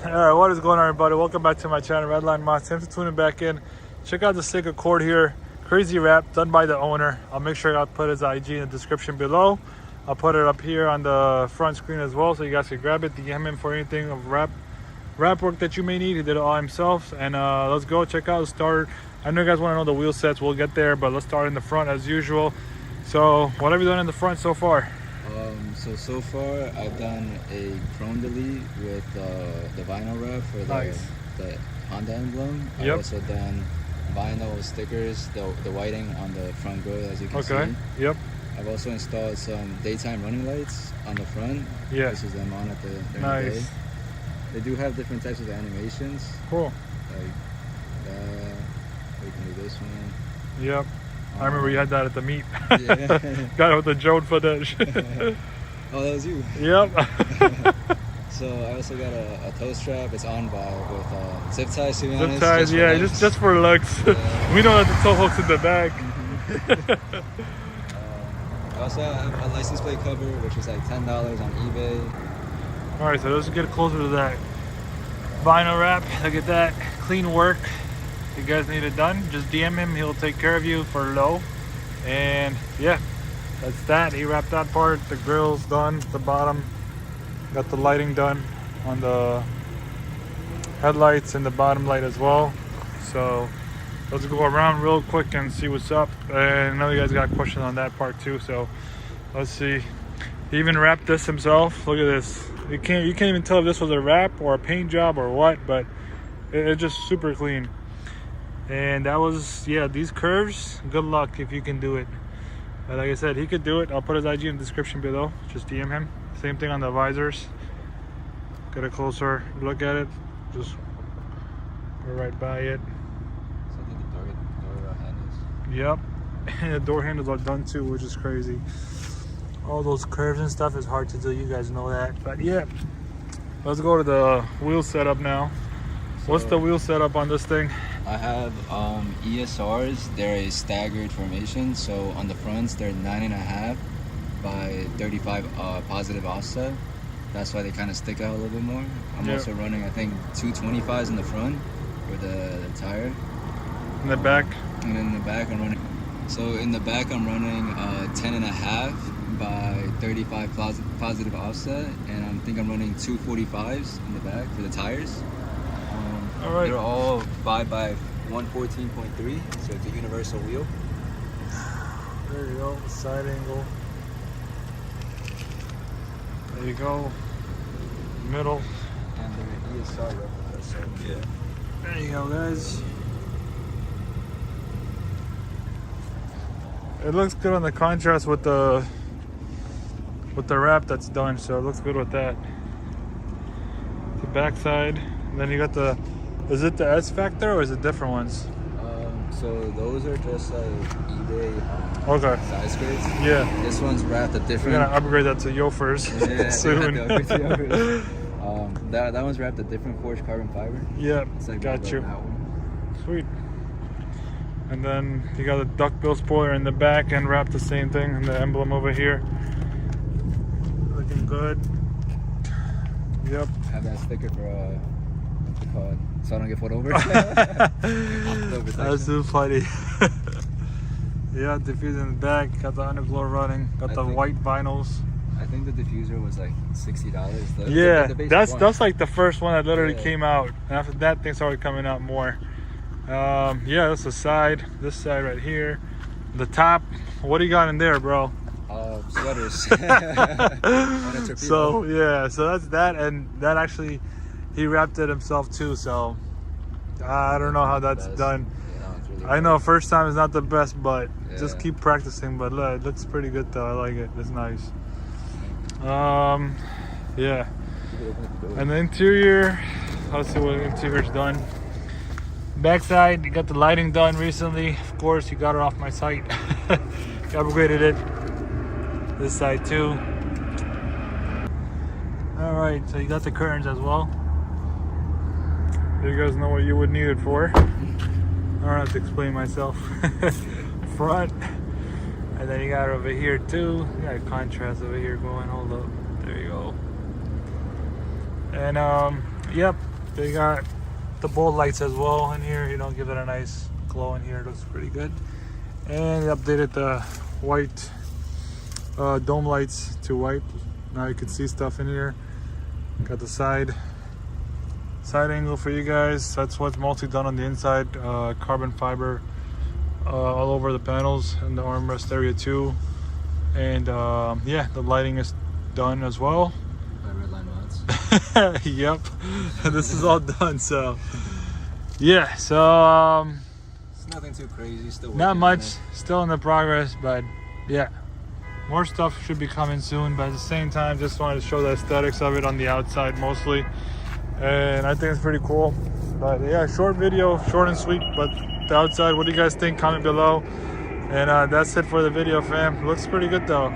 Alright, what is going on, everybody? Welcome back to my channel, Redline Mods. Thanks for tuning back in. Check out the sick Accord here. Crazy wrap done by the owner. I'll make sure I'll put his IG in the description below. I'll put it up here on the front screen as well, so you guys can grab it, DM him for anything of wrap work that you may need. He did it all himself. And let's go check out the start. I know you guys want to know the wheel sets. We'll get there, but let's start in the front as usual. So what have you done in the front so far? So far I've done a chrome delete with the vinyl wrap for the Honda emblem. Yep. I've also done vinyl stickers, the whiting on the front grille, as you can see. Yep. I've also installed some daytime running lights on the front. Yeah. This is them on at during the day. They do have different types of animations. Cool. Like that. We can do this one. Yep. I remember you had that at the meet. Yeah. Got it with the drone footage. Oh, that was you. Yep. So I also got a toe strap. It's on with zip ties, to be honest. Zip ties, yeah, just for looks. Yeah. We know that the toe hook's in the back. I also have a license plate cover, which is like $10 on eBay. All right, so let's get closer to that vinyl wrap. Look at that, clean work. If you guys need it done, just DM him. He'll take care of you for low. And yeah, that's that. He wrapped that part. The grill's done, the bottom. Got the lighting done on the headlights and the bottom light as well. So let's go around real quick and see what's up. And I know you guys got questions on that part too, so let's see. He even wrapped this himself. Look at this. You can't even tell if this was a wrap or a paint job or what, but it's just super clean. And that was, yeah, these curves, good luck if you can do it. But like I said, he could do it. I'll put his IG in the description below. Just DM him. Same thing on the visors. Get a closer look at it. Just go right by it. So I think the door handles. Yep. And the door handles are done too, which is crazy. All those curves and stuff is hard to do. You guys know that. But yeah, let's go to the wheel setup now. So, what's the wheel setup on this thing? I have ESRs. They're a staggered formation. So on the fronts, they're 9.5 by 35 positive offset. That's why they kind of stick out a little bit more. I'm also running, I think, 225s in the front for the tire. In the back? And in the back, I'm running. So in the back, I'm running 10.5 by 35 positive offset, and I think I'm running 245s in the back for the tires. All right. They're all 5 by 114.3, so it's a universal wheel. There you go, side angle. There you go, middle. And they're ESR replicas, so yeah. There you go, guys. It looks good on the contrast with the wrap that's done, so it looks good with that. The back side, and then you got the, is it the S Factor or is it different ones? So those are just like eBay side skirts. Yeah. This one's wrapped a different. We're gonna upgrade that to Yofers soon. That one's wrapped a different forged carbon fiber. Yeah, like got you. That one. Sweet. And then you got a duckbill spoiler in the back and wrapped the same thing, and the emblem over here. Looking good. Yep. Have that sticker for what's it called? So I don't get pulled over. That's too funny. Yeah, diffuser in the back, got the underglow running, got the white vinyls. I think the diffuser was like $60. Yeah, that's like the first one that literally came out. And after that, things started coming out more. Yeah, that's the side. This side right here. The top. What do you got in there, bro? Sweaters. So yeah, so that's that, and that actually he wrapped it himself too. So I don't know how that's done. Yeah, really I know first time is not the best, but just keep practicing. But look, it looks pretty good though. I like it. It's nice. Yeah. And the interior. Let's see what the interior's done. Backside, you got the lighting done recently. Of course, you got it off my site. Upgraded it. This side too. All right, so you got the curtains as well. You guys know what you would need it for. I don't have to explain myself. Front, and then you got it over here too. You got a contrast over here going. Hold up, there you go. And yep, They got the bold lights as well in here, you know, give it a nice glow in here. It looks pretty good. And they updated the white dome lights to white. Now you can see stuff in here. Got the side angle for you guys. That's what's mostly done on the inside. Carbon fiber all over the panels and the armrest area too. And yeah, the lighting is done as well. By Redline Mods. Yep. This is all done. So yeah, so it's nothing too crazy. Still not working much, on it. still in the progress, but yeah, more stuff should be coming soon. But at the same time, just wanted to show the aesthetics of it on the outside mostly, and I think it's pretty cool. But yeah, short video, short and sweet, but the outside, what do you guys think? Comment below. And that's it for the video, fam. Looks pretty good though.